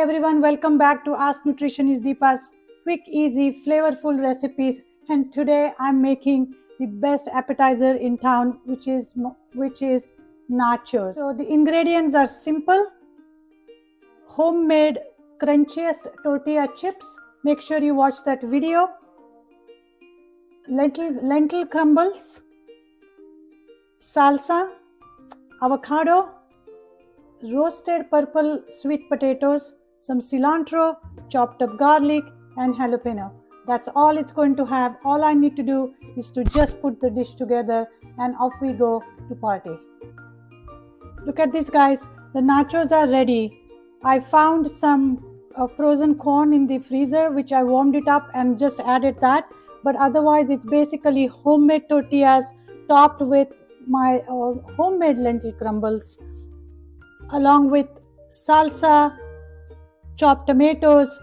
everyone, welcome back to Ask Nutritionist Deepa's quick, easy, flavorful recipes. And today I'm making the best appetizer in town, which is nachos. So the ingredients are simple: homemade crunchiest tortilla chips. Make sure you watch that video. Lentil crumbles, salsa, avocado, roasted purple sweet potatoes, some cilantro, chopped up garlic, and jalapeno. That's all it's going to have. All I need to do is to just put the dish together and off we go to party. Look at this, guys. The nachos are ready. I found some frozen corn in the freezer, which I warmed it up and just added that. But otherwise, it's basically homemade tortillas topped with my homemade lentil crumbles, along with salsa, chopped tomatoes,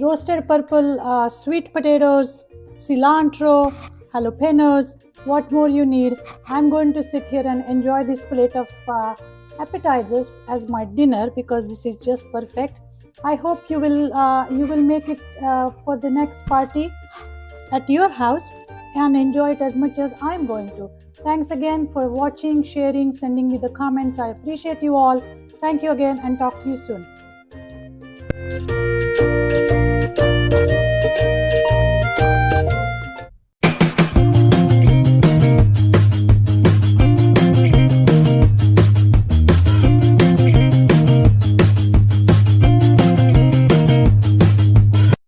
roasted purple sweet potatoes, cilantro, jalapenos. What more you need? I'm going to sit here and enjoy this plate of appetizers as my dinner because this is just perfect. I hope you will make it for the next party at your house and enjoy it as much as I'm going to. Thanks again for watching, sharing, sending me the comments. I appreciate you all. Thank you again and talk to you soon.